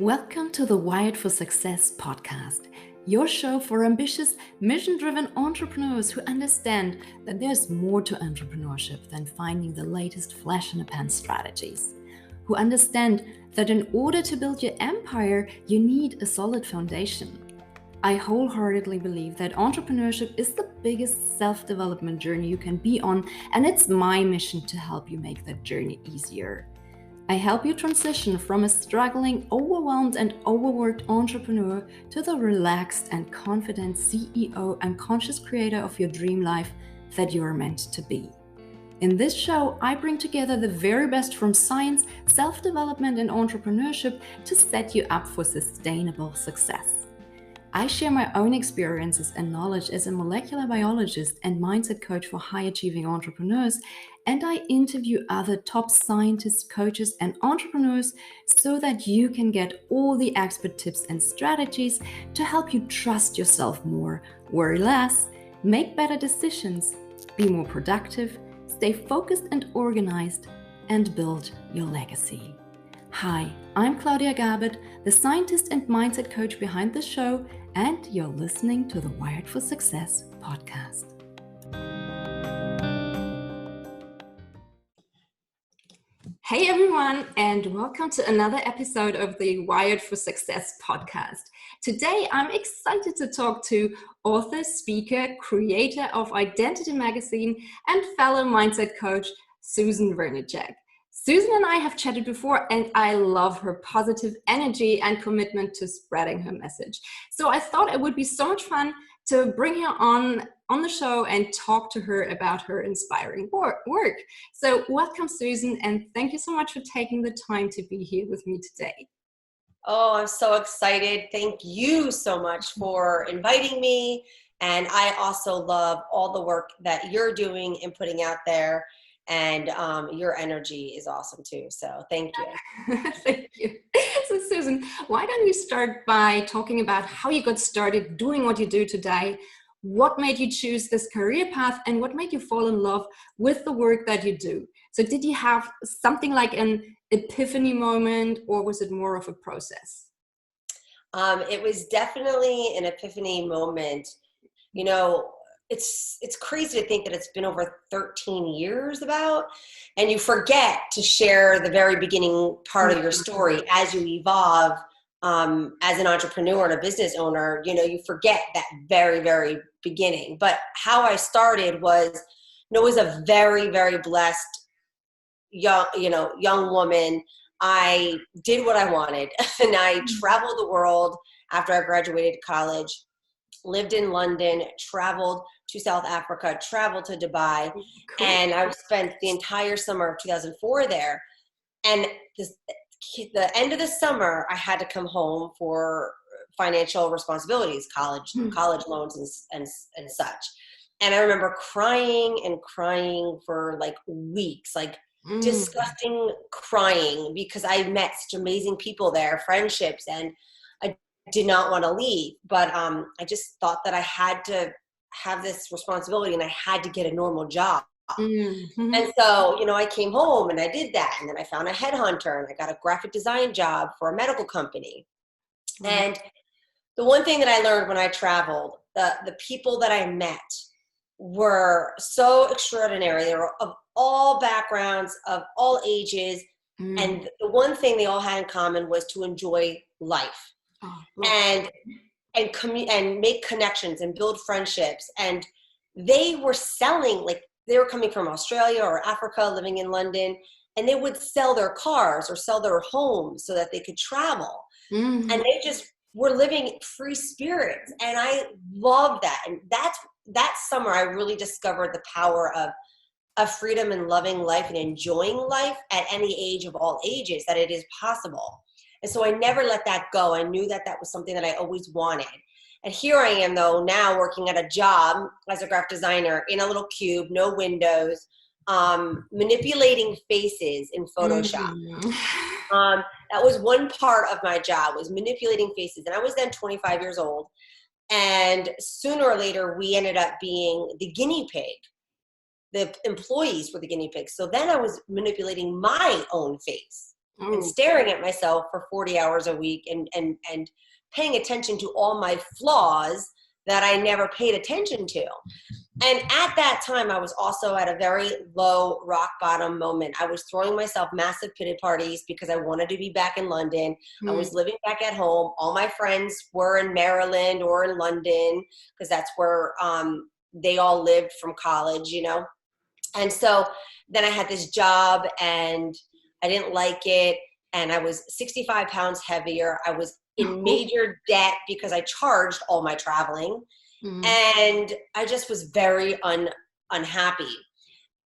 Welcome to the Wired for Success podcast, your show for ambitious, mission-driven entrepreneurs who understand that there's more to entrepreneurship than finding the latest flash-in-the-pan strategies, who understand that in order to build your empire, you need a solid foundation. I wholeheartedly believe that entrepreneurship is the biggest self-development journey you can be on, and it's my mission to help you make that journey easier. I help you transition from a struggling, overwhelmed, and overworked entrepreneur to the relaxed and confident CEO and conscious creator of your dream life that you are meant to be. In this show, I bring together the very best from science, self-development, and entrepreneurship to set you up for sustainable success. I share my own experiences and knowledge as a molecular biologist and mindset coach for high-achieving entrepreneurs, and I interview other top scientists, coaches, and entrepreneurs so that you can get all the expert tips and strategies to help you trust yourself more, worry less, make better decisions, be more productive, stay focused and organized, and build your legacy. Hi, I'm Claudia Garbutt, the scientist and mindset coach behind the show, and you're listening to the Wired for Success podcast. Hey everyone, and welcome to another episode of the Wired for Success podcast. Today, I'm excited to talk to author, speaker, creator of Identity Magazine, and fellow mindset coach, Susan Vernicek. Susan and I have chatted before, and I love her positive energy and commitment to spreading her message. So I thought it would be so much fun to bring her on the show and talk to her about her inspiring work. So welcome, Susan, and thank you so much for taking the time to be here with me today. Oh, I'm so excited. Thank you so much for inviting me. And I also love all the work that you're doing and putting out there. And your energy is awesome too. So thank you. Thank you. So Susan, why don't you start by talking about how you got started doing what you do today? What made you choose this career path and what made you fall in love with the work that you do? So did you have something like an epiphany moment, or was it more of a process? It was definitely an epiphany moment. You know, it's crazy to think that it's been over 13 years and you forget to share the very beginning part of your story as you evolve as an entrepreneur and a business owner. You know, you forget that very, very beginning. But how I started was, was a very, very blessed young woman. I did what I wanted and I traveled the world after I graduated college. Lived in London, traveled to South Africa, traveled to Dubai, cool. And I spent the entire summer of 2004 there. And the end of the summer, I had to come home for financial responsibilities, college loans and such. And I remember crying for like weeks, disgusting crying, because I met such amazing people there, friendships, and I did not want to leave, but I just thought that I had to have this responsibility and I had to get a normal job. Mm-hmm. And so, I came home and I did that. And then I found a headhunter and I got a graphic design job for a medical company. Mm-hmm. And the one thing that I learned when I traveled, the people that I met were so extraordinary. They were of all backgrounds, of all ages. Mm. And the one thing they all had in common was to enjoy life. And make connections and build friendships. And they were selling, they were coming from Australia or Africa, living in London, and they would sell their cars or sell their homes so that they could travel. Mm-hmm. And they just were living free spirits. And I loved that. And that summer, I really discovered the power of freedom and loving life and enjoying life at any age of all ages, that it is possible. And so I never let that go. I knew that was something that I always wanted. And here I am, though, now working at a job as a graphic designer in a little cube, no windows, manipulating faces in Photoshop. Mm-hmm. That was one part of my job, was manipulating faces. And I was then 25 years old. And sooner or later, we ended up being the guinea pig. The employees were the guinea pigs. So then I was manipulating my own face. and staring at myself for 40 hours a week and paying attention to all my flaws that I never paid attention to. And at that time, I was also at a very low rock bottom moment. I was throwing myself massive pity parties because I wanted to be back in London. I was living back at home. All my friends were in Maryland or in London because that's where they all lived from college, you know. And so then I had this job and I didn't like it. And I was 65 pounds heavier. I was in major debt because I charged all my traveling. And I just was very unhappy.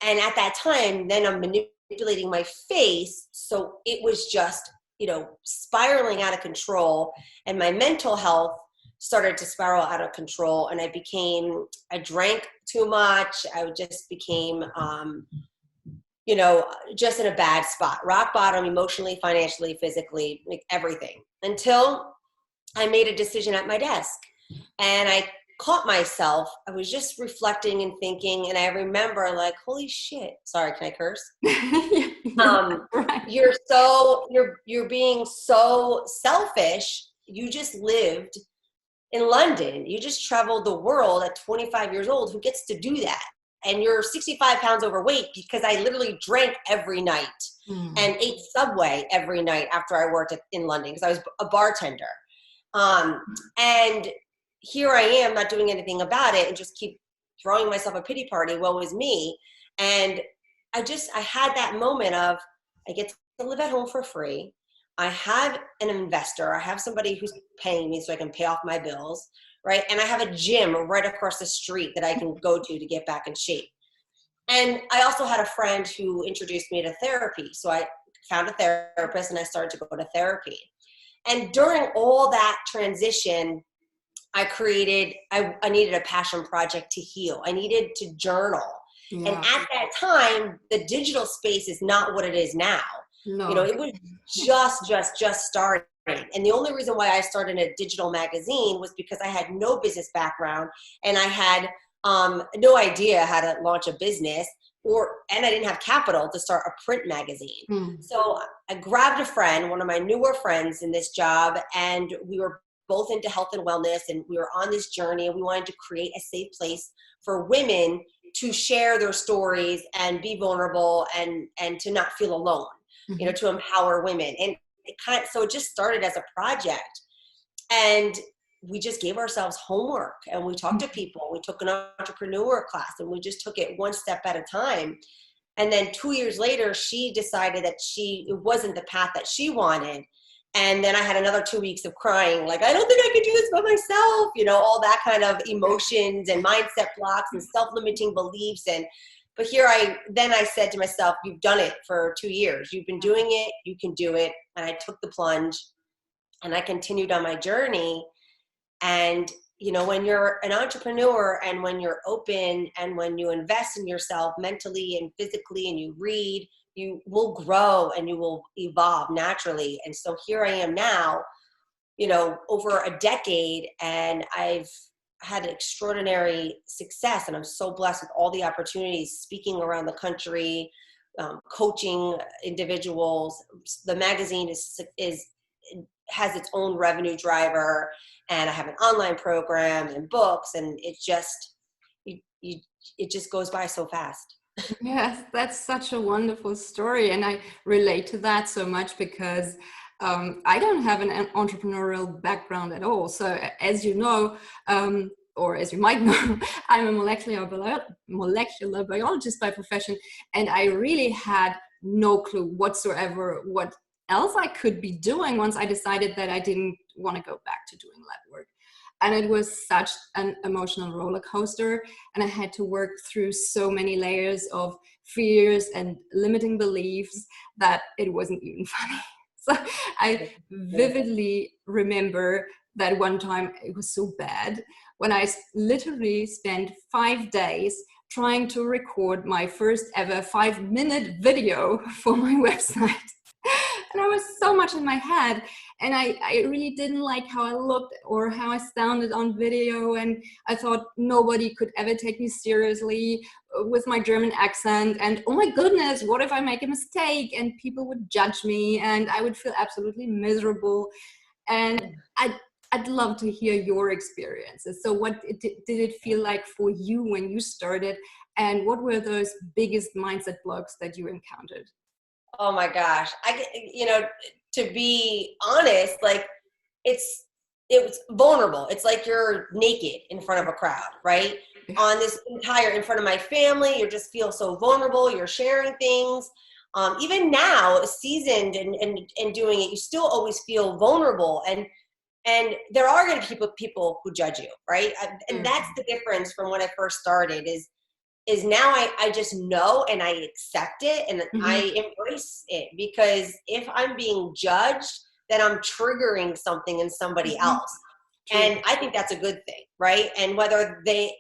And at that time, then I'm manipulating my face. So it was just, you know, spiraling out of control. And my mental health started to spiral out of control. And I drank too much. I just became, you know, just in a bad spot, rock bottom, emotionally, financially, physically, like everything, until I made a decision at my desk. And I caught myself. I was just reflecting and thinking, and I remember like, holy shit. Sorry, can I curse? Right. You're being so selfish. You just lived in London. You just traveled the world at 25 years old. Who gets to do that? And you're 65 pounds overweight because I literally drank every night and ate Subway every night after I worked in London because I was a bartender. And here I am not doing anything about it and just keep throwing myself a pity party. Woe is me. And I had that moment of, I get to live at home for free. I have an investor. I have somebody who's paying me so I can pay off my bills, right? And I have a gym right across the street that I can go to get back in shape. And I also had a friend who introduced me to therapy. So I found a therapist and I started to go to therapy. And during all that transition, I needed a passion project to heal. I needed to journal. Yeah. And at that time, the digital space is not what it is now. No. You know, it was just starting. And the only reason why I started a digital magazine was because I had no business background and I had no idea how to launch a business and I didn't have capital to start a print magazine. So I grabbed a friend, one of my newer friends in this job, and we were both into health and wellness, and we were on this journey, and we wanted to create a safe place for women to share their stories and be vulnerable and to not feel alone, you know, to empower women. And so it just started as a project, and we just gave ourselves homework and we talked to people. We took an entrepreneur class and we just took it one step at a time. And then 2 years later, she decided that it wasn't the path that she wanted. And then I had another 2 weeks of crying, like, I don't think I can do this by myself, you know, all that kind of emotions and mindset blocks and self-limiting beliefs. But then I said to myself, you've done it for 2 years. You've been doing it. You can do it. And I took the plunge and I continued on my journey. And, you know, when you're an entrepreneur and when you're open and when you invest in yourself mentally and physically and you read, you will grow and you will evolve naturally. And so here I am now, you know, over a decade, and I've had extraordinary success, and I'm so blessed with all the opportunities, speaking around the country, coaching individuals. The magazine has its own revenue driver, and I have an online program and books, and it just goes by so fast. Yes, that's such a wonderful story. And I relate to that so much because I don't have an entrepreneurial background at all. So as you know, or as you might know, I'm a molecular biologist by profession. And I really had no clue whatsoever what else I could be doing once I decided that I didn't want to go back to doing lab work. And it was such an emotional roller coaster. And I had to work through so many layers of fears and limiting beliefs that it wasn't even funny. So I vividly remember that one time it was so bad when I literally spent 5 days trying to record my first ever 5-minute video for my website. And I I was so much in my head, and I really didn't like how I looked or how I sounded on video. And I thought nobody could ever take me seriously with my German accent. And oh my goodness, what if I make a mistake and people would judge me and I would feel absolutely miserable. And I'd love to hear your experiences. So what did it feel like for you when you started? And what were those biggest mindset blocks that you encountered? Oh my gosh. To be honest, like it was vulnerable. It's like you're naked in front of a crowd, right? On this in front of my family, you just feel so vulnerable. You're sharing things. Even now, seasoned and doing it, you still always feel vulnerable. And there are going to be people who judge you, right? And that's the difference from when I first started is now I just know and I accept it and I embrace it, because if I'm being judged, then I'm triggering something in somebody else. True. And I think that's a good thing, right? And whether they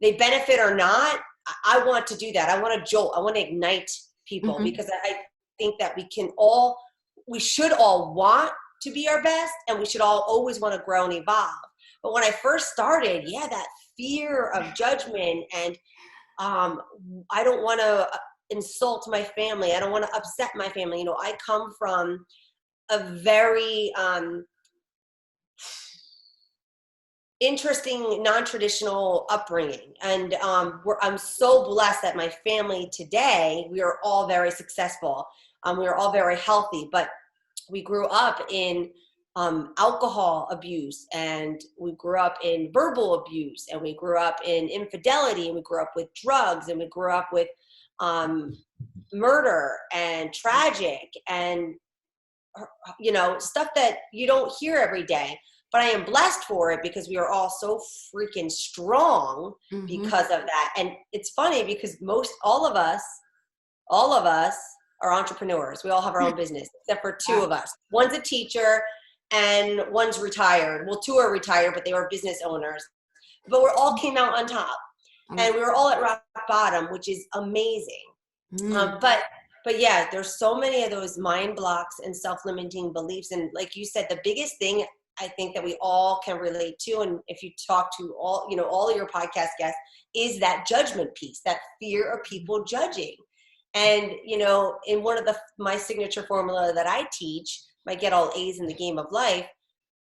benefit or not, I want to do that. I want to jolt. I want to ignite people, because I think that we should all want to be our best, and we should all always want to grow and evolve. But when I first started, that fear of judgment, and I don't want to insult my family. I don't want to upset my family. I come from a very interesting, non-traditional upbringing. And I'm so blessed that my family today, we are all very successful. We are all very healthy, but we grew up in alcohol abuse, and we grew up in verbal abuse, and we grew up in infidelity, and we grew up with drugs, and we grew up with murder and tragic and stuff that you don't hear every day. But I am blessed for it, because we are all so freaking strong because of that. And it's funny because all of us are entrepreneurs. We all have our own business, except for two of us. One's a teacher and one's retired. Well, two are retired, but they were business owners. But we all came out on top, and we were all at rock bottom, which is amazing. But yeah, there's so many of those mind blocks and self-limiting beliefs. And like you said, the biggest thing I think that we all can relate to, and if you talk to all your podcast guests, is that judgment piece, that fear of people judging. And, in one of my signature formula that I teach, my Get All A's in the Game of Life,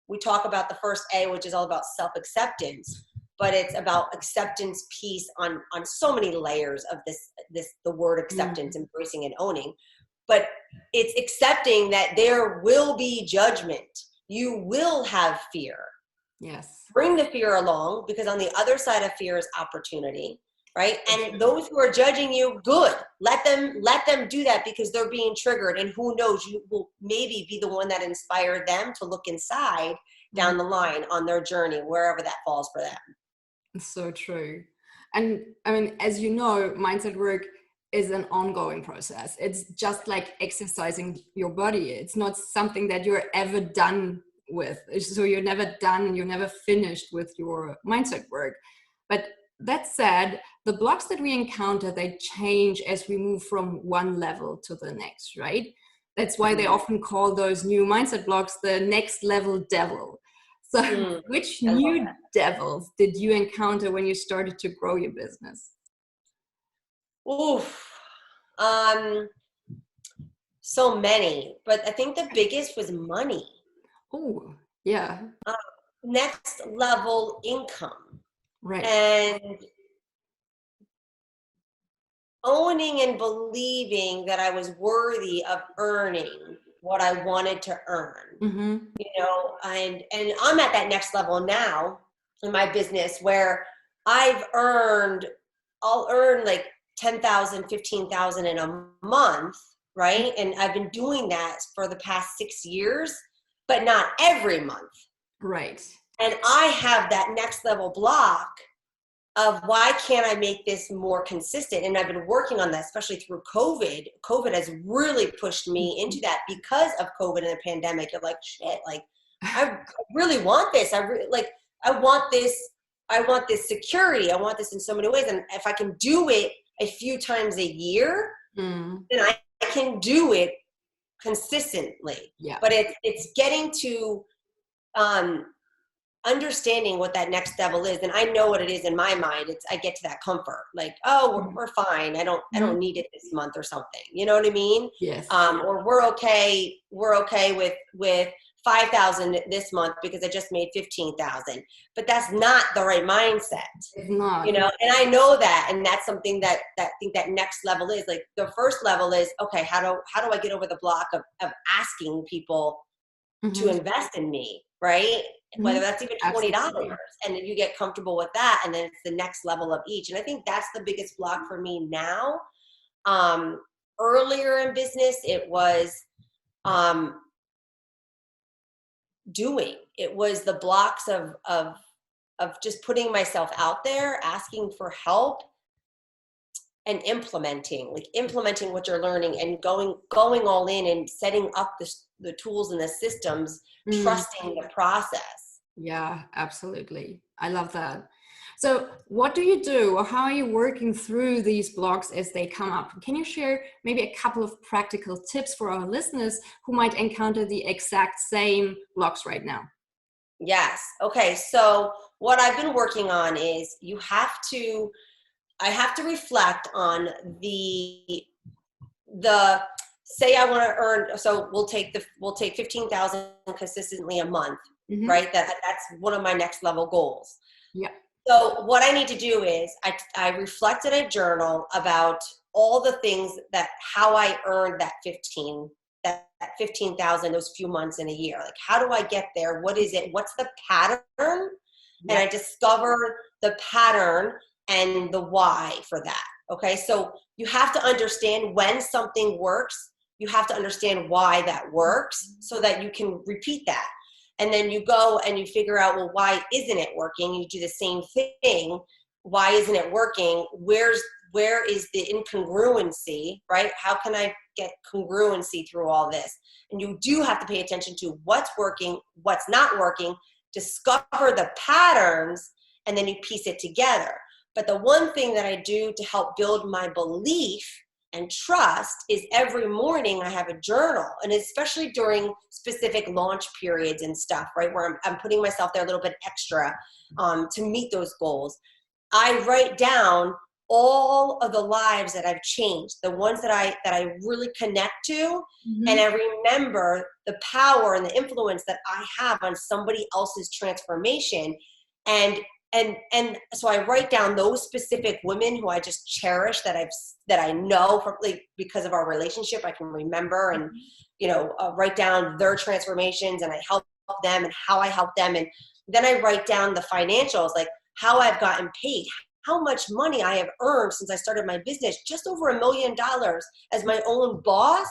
we talk about the first A, which is all about self-acceptance, but it's about acceptance piece on so many layers of the word acceptance, embracing and owning. But it's accepting that there will be judgment. You will have fear. Yes. Bring the fear along, because on the other side of fear is opportunity. Right? And those who are judging you, good. Let them do that, because they're being triggered. And who knows, you will maybe be the one that inspired them to look inside down the line on their journey, wherever that falls for them. It's so true. And I mean, as you know, mindset work is an ongoing process. It's just like exercising your body. It's not something that you're ever done with. So you're never done, you're never finished with your mindset work. But that said, the blocks that we encounter, they change as we move from one level to the next, right? That's why they often call those new mindset blocks the next level devil. So which new devils did you encounter when you started to grow your business? So many, but I think the biggest was money. Oh, yeah. Next level income. Right. And owning and believing that I was worthy of earning what I wanted to earn, and I'm at that next level now in my business, where I'll earn like 10,000, 15,000 in a month, right? And I've been doing that for the past 6 years, but not every month. Right. And I have that next level block of why can't I make this more consistent? And I've been working on that, especially through COVID. COVID has really pushed me into that because of COVID and the pandemic. You're like, shit, like I really want this. I want this security. I want this in so many ways. And if I can do it a few times a year, then I can do it consistently. Yeah. But it's getting to understanding what that next level is. And I know what it is in my mind. I get to that comfort, like, oh, we're fine. I don't need it this month or something. You know what I mean? Yes. Or we're okay with 5,000 this month because I just made 15,000. But that's not the right mindset. It's not. You know, and I know that, and that's something that I think that next level is. Like, the first level is, okay, how do I get over the block of asking people to invest in me, right? Whether that's even $20, Absolutely. and then you get comfortable with that, and then it's the next level of each. And I think that's the biggest block for me now. Earlier in business, it was doing. It was the blocks of just putting myself out there, asking for help, and implementing what you're learning, and going all in and setting up the tools and the systems, trusting the process. Yeah, absolutely. I love that. So what do you do, or how are you working through these blocks as they come up? Can you share maybe a couple of practical tips for our listeners who might encounter the exact same blocks right now? Yes. Okay. So what I've been working on is I have to reflect on the say I want to earn, so we'll take 15,000 consistently a month, right? That's one of my next level goals. Yeah. So what I need to do is I reflect in a journal about all the things how I earned that 15,000 those few months in a year. Like, how do I get there? What is it? What's the pattern? And I discover the pattern and the why for that. Okay. So you have to understand when something works. You have to understand why that works so that you can repeat that. And then you go and you figure out, well, why isn't it working? You do the same thing. Why isn't it working? Where is the incongruency, right? How can I get congruency through all this? And you do have to pay attention to what's working, what's not working, discover the patterns, and then you piece it together. But the one thing that I do to help build my belief and trust is every morning I have a journal, and especially during specific launch periods and stuff, right, where I'm putting myself there a little bit extra to meet those goals. I write down all of the lives that I've changed, the ones that I really connect to, and I remember the power and the influence that I have on somebody else's transformation. And so I write down those specific women who I just cherish, that I know from, like, because of our relationship, I can remember, and write down their transformations, and I help them and how I help them. And then I write down the financials, like how I've gotten paid, how much money I have earned since I started my business, just over $1 million as my own boss.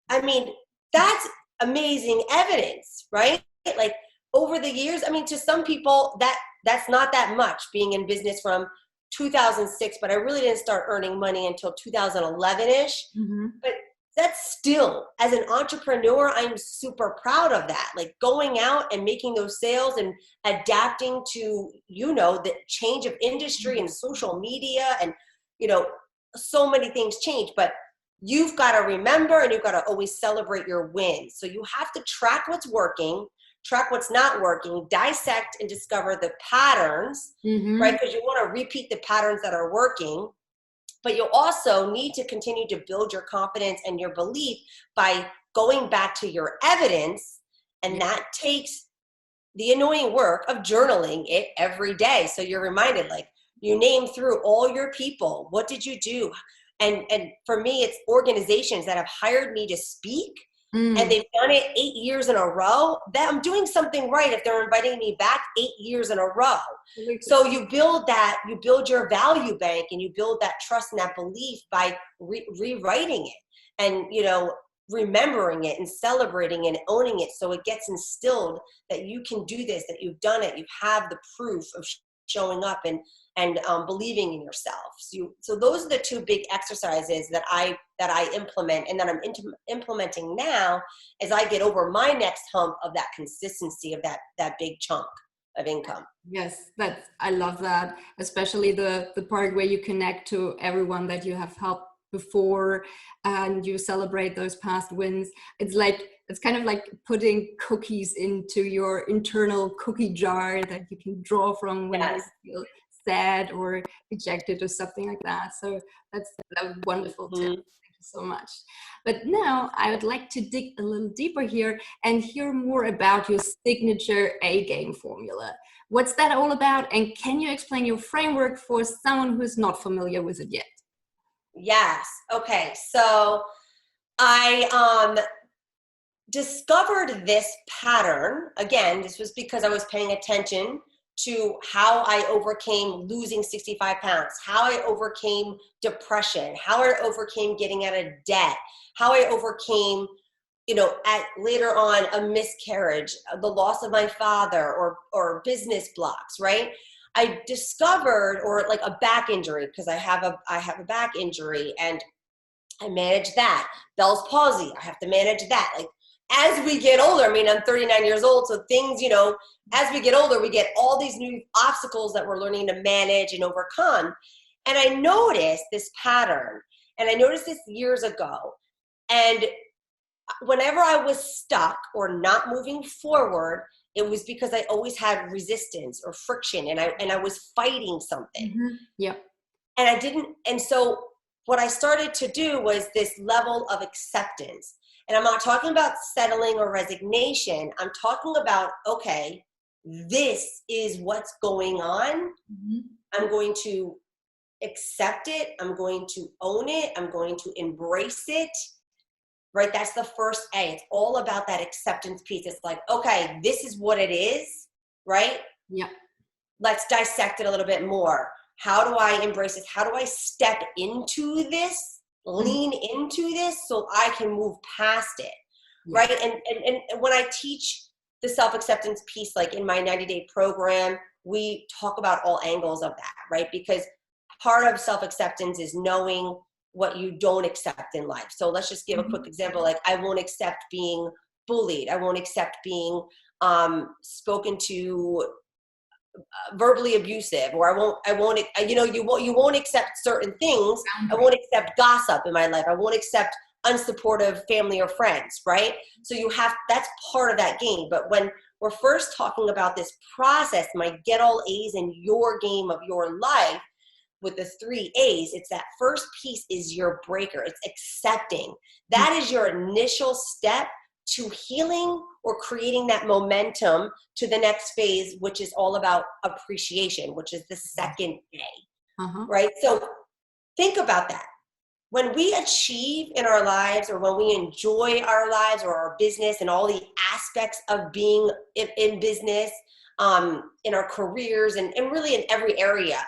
I mean, that's amazing evidence, right? Like, over the years, I mean, to some people that's not that much, being in business from 2006, but I really didn't start earning money until 2011-ish. But that's still, as an entrepreneur, I'm super proud of that. Like, going out and making those sales and adapting to, the change of industry and social media, and, so many things change. But you've got to remember, and you've got to always celebrate your wins. So you have to track what's working, track what's not working, dissect and discover the patterns, right? Because you want to repeat the patterns that are working. But you also need to continue to build your confidence and your belief by going back to your evidence. And that takes the annoying work of journaling it every day. So you're reminded, like, you name through all your people. What did you do? And for me, it's organizations that have hired me to speak, and they've done it 8 years in a row. That I'm doing something right if they're inviting me back 8 years in a row. So you build your value bank, and you build that trust and that belief by rewriting it, and remembering it and celebrating and owning it, so it gets instilled that you can do this, that you've done it, you have the proof of showing up and believing in yourself. So those are the two big exercises that I implement, and that I'm implementing now as I get over my next hump of that consistency of that big chunk of income. Yes, I love that, especially the part where you connect to everyone that you have helped before and you celebrate those past wins. It's kind of like putting cookies into your internal cookie jar that you can draw from when Yes. you feel sad or dejected or something like that. So that's a wonderful tip. Thank you so much. But now I would like to dig a little deeper here and hear more about your signature A-game formula. What's that all about? And can you explain your framework for someone who's not familiar with it yet? Yes. Okay. So I discovered this pattern. Again, this was because I was paying attention to how I overcame losing 65 pounds, how I overcame depression, how I overcame getting out of debt, how I overcame, later on a miscarriage, the loss of my father, or business blocks, right? I discovered, or like a back injury, because I have a back injury, and I manage that. Bell's palsy, I have to manage that. Like, as we get older, I mean, I'm 39 years old, so things, as we get older, we get all these new obstacles that we're learning to manage and overcome. And I noticed this pattern, and I noticed this years ago. And whenever I was stuck or not moving forward, it was because I always had resistance or friction, and I was fighting something. Mm-hmm. Yeah. And I didn't, and so what I started to do was this level of acceptance. And I'm not talking about settling or resignation. I'm talking about, okay, this is what's going on. Mm-hmm. I'm going to accept it. I'm going to own it. I'm going to embrace it. Right? That's the first A. It's all about that acceptance piece. It's like, okay, this is what it is, right? Yeah. Let's dissect it a little bit more. How do I embrace this? How do I step into this, lean into this so I can move past it, right? And when I teach the self-acceptance piece, like in my 90-day program, we talk about all angles of that, right? Because part of self-acceptance is knowing what you don't accept in life. So let's just give a quick example. Like, I won't accept being bullied. I won't accept being spoken to verbally abusive, or you won't accept certain things. I won't accept gossip in my life. I won't accept unsupportive family or friends, right? So that's part of that game. But when we're first talking about this process, my get all A's in your game of your life, with the 3 A's, it's that first piece is your breaker. It's accepting. That is your initial step to healing or creating that momentum to the next phase, which is all about appreciation, which is the second A, right? So think about that. When we achieve in our lives, or when we enjoy our lives or our business and all the aspects of being in business, in our careers, and really in every area,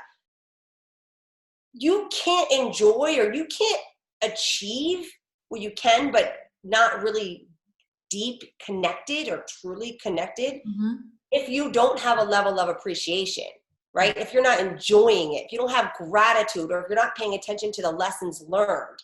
you can't enjoy, or you can't achieve, well, you can, but not really deep connected or truly connected, if you don't have a level of appreciation, right? If you're not enjoying it, if you don't have gratitude, or if you're not paying attention to the lessons learned.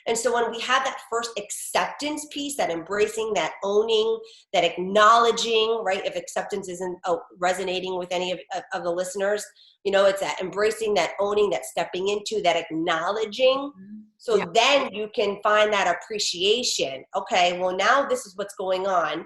And so when we have that first acceptance piece, that embracing, that owning, that acknowledging, right? If acceptance isn't resonating with any of the listeners, it's that embracing, that owning, that stepping into, that acknowledging. So then you can find that appreciation. Okay, well, now this is what's going on.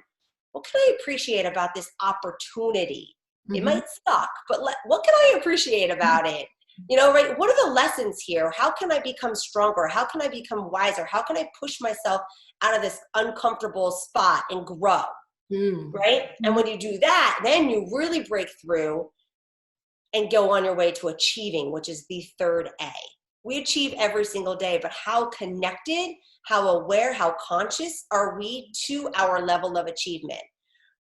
What can I appreciate about this opportunity? It might suck, but what can I appreciate about it? Right? What are the lessons here? How can I become stronger? How can I become wiser? How can I push myself out of this uncomfortable spot and grow? Right? And when you do that, then you really break through and go on your way to achieving, which is the third A. We achieve every single day, but how connected, how aware, how conscious are we to our level of achievement?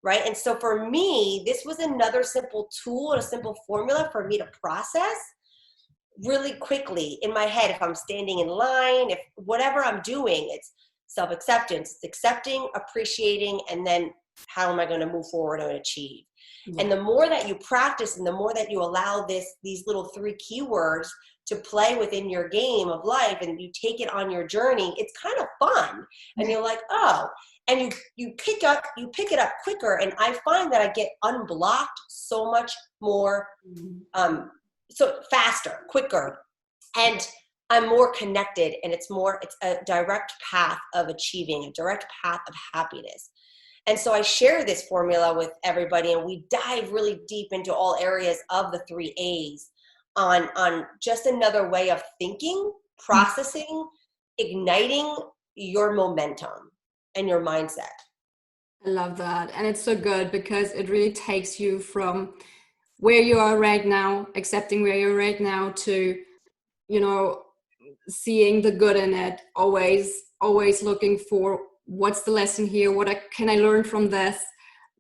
Right? And so for me, this was another simple tool, a simple formula for me to process really quickly in my head. If I'm standing in line, if whatever I'm doing, it's self-acceptance, it's accepting, appreciating, and then how am I going to move forward and achieve? And the more that you practice, and the more that you allow these little 3 keywords to play within your game of life, and you take it on your journey, it's kind of fun. And you're like, oh, and you pick it up quicker. And I find that I get unblocked so much more, so faster, quicker. And I'm more connected, and it's a direct path of achieving, a direct path of happiness. And so I share this formula with everybody, and we dive really deep into all areas of the 3 A's on just another way of thinking, processing, igniting your momentum and your mindset. I love that. And it's so good because it really takes you from where you are right now, accepting where you're right now, to, you know, seeing the good in it, always looking for what's the lesson here, can I learn from this,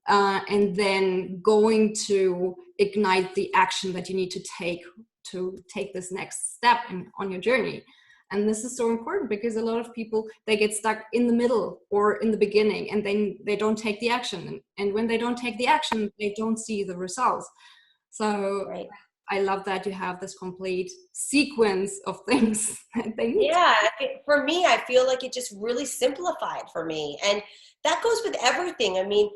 and then going to ignite the action that you need to take this next step on your journey. And this is so important because a lot of people, they get stuck in the middle or in the beginning, and then they don't take the action. And when they don't take the action, they don't see the results. So right. I love that you have this complete sequence of things. Yeah, for me, I feel like it just really simplified for me. And that goes with everything. I mean,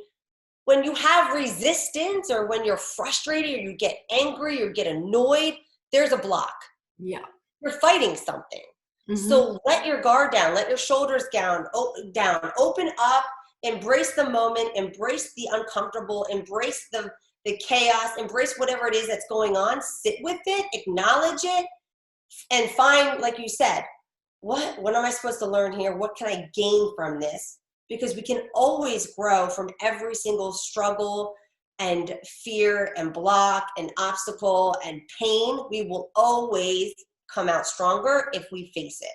when you have resistance, or when you're frustrated, or you get angry, or get annoyed, there's a block. Yeah. You're fighting something. Mm-hmm. So let your guard down, let your shoulders down, open up, embrace the moment, embrace the uncomfortable, embrace the chaos, embrace whatever it is that's going on, sit with it, acknowledge it, and find, like you said, what am I supposed to learn here? What can I gain from this? Because we can always grow from every single struggle and fear and block and obstacle and pain. We will always come out stronger if we face it.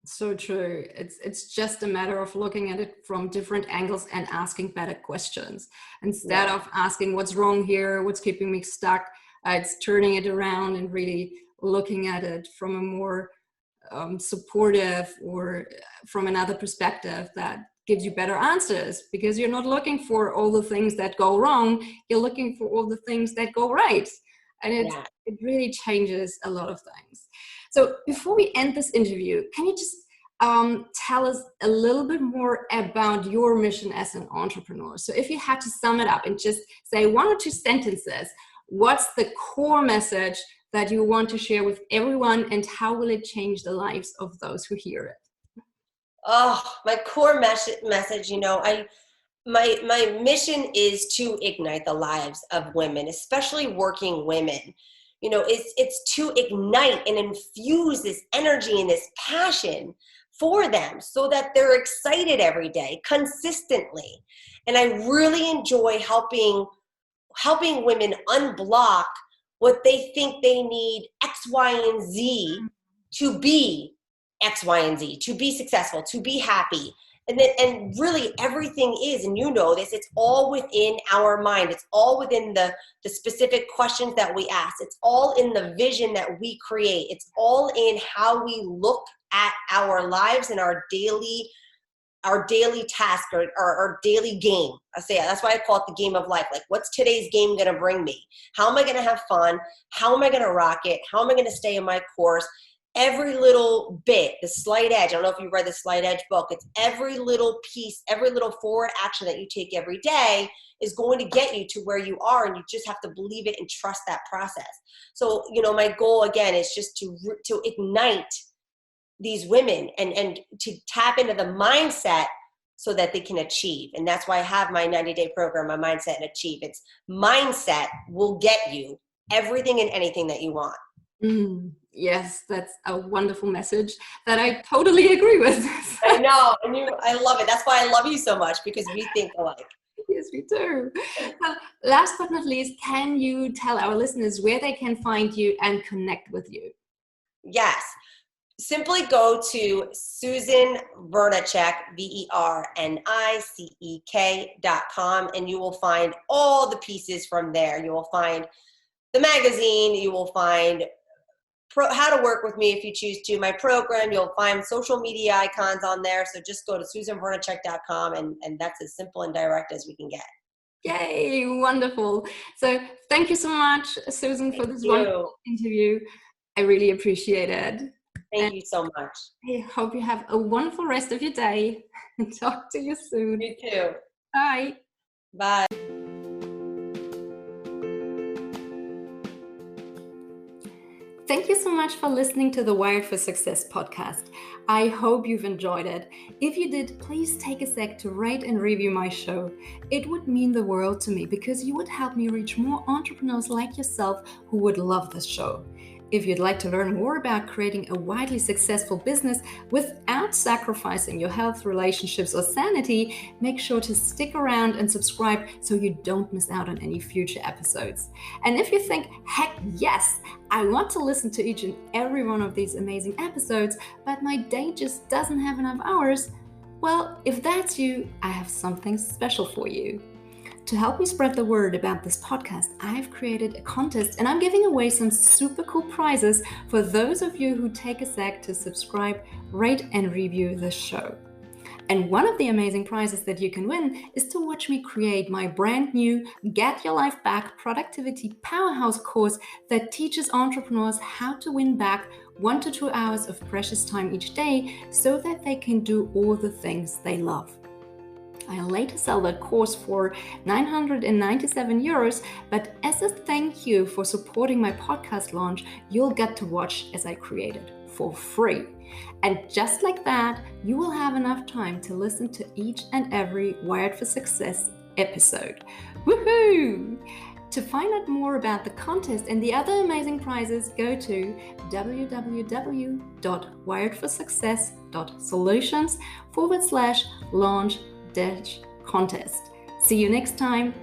So true. It's just a matter of looking at it from different angles and asking better questions instead of asking what's wrong here, what's keeping me stuck. It's turning it around and really looking at it from a more supportive, or from another perspective that gives you better answers, because you're not looking for all the things that go wrong, you're looking for all the things that go right. And it really changes a lot of things. So before we end this interview, can you just tell us a little bit more about your mission as an entrepreneur? So if you had to sum it up and just say 1 or 2 sentences, what's the core message that you want to share with everyone, and how will it change the lives of those who hear it? Oh, my core message, my mission is to ignite the lives of women, especially working women. It's to ignite and infuse this energy and this passion for them so that they're excited every day, consistently. And I really enjoy helping women unblock what they think they need X, Y, and Z to be X, Y, and Z, to be successful, to be happy. And really everything is, and you know this, it's all within our mind. It's all within the specific questions that we ask. It's all in the vision that we create. It's all in how we look at our lives and our daily task, or our daily game. I say that's why I call it the game of life. Like, what's today's game going to bring me? How am I going to have fun? How am I going to rock it? How am I going to stay in my course? Every little bit, the slight edge. I don't know if you read the Slight Edge book. It's every little piece, every little forward action that you take every day is going to get you to where you are, and you just have to believe it and trust that process. So, my goal again is just to ignite these women and to tap into the mindset so that they can achieve. And that's why I have my 90-day program, my Mindset and Achieve. It's mindset will get you everything and anything that you want. Yes, that's a wonderful message that I totally agree with. I know, and I love it. That's why I love you so much, because we think alike. Yes, we do. Last but not least, can you tell our listeners where they can find you and connect with you? Yes. Simply go to Susan Vernicek, VERNICEK.com, and you will find all the pieces from there. You will find the magazine, you will find how to work with me if you choose to, my program, you'll find social media icons on there. So just go to SusanVernicek.com, and that's as simple and direct as we can get. Yay, wonderful. So thank you so much, Susan, for this wonderful interview. I really appreciate it. Thank you so much. I hope you have a wonderful rest of your day, and talk to you soon. You too. Bye. Bye. Thank you so much for listening to the Wired for Success podcast. I hope you've enjoyed it. If you did, please take a sec to rate and review my show. It would mean the world to me because you would help me reach more entrepreneurs like yourself who would love this show. If you'd like to learn more about creating a widely successful business without sacrificing your health, relationships, or sanity, make sure to stick around and subscribe so you don't miss out on any future episodes. And if you think, heck yes, I want to listen to each and every one of these amazing episodes, but my day just doesn't have enough hours, well, if that's you, I have something special for you. To help me spread the word about this podcast, I've created a contest and I'm giving away some super cool prizes for those of you who take a sec to subscribe, rate, and review the show. And one of the amazing prizes that you can win is to watch me create my brand new Get Your Life Back Productivity Powerhouse course that teaches entrepreneurs how to win back 1 to 2 hours of precious time each day so that they can do all the things they love. I'll later sell that course for 997 euros, but as a thank you for supporting my podcast launch, you'll get to watch as I create it for free. And just like that, you will have enough time to listen to each and every Wired for Success episode. Woohoo! To find out more about the contest and the other amazing prizes, go to www.wiredforsuccess.solutions/launch-contest. See you next time.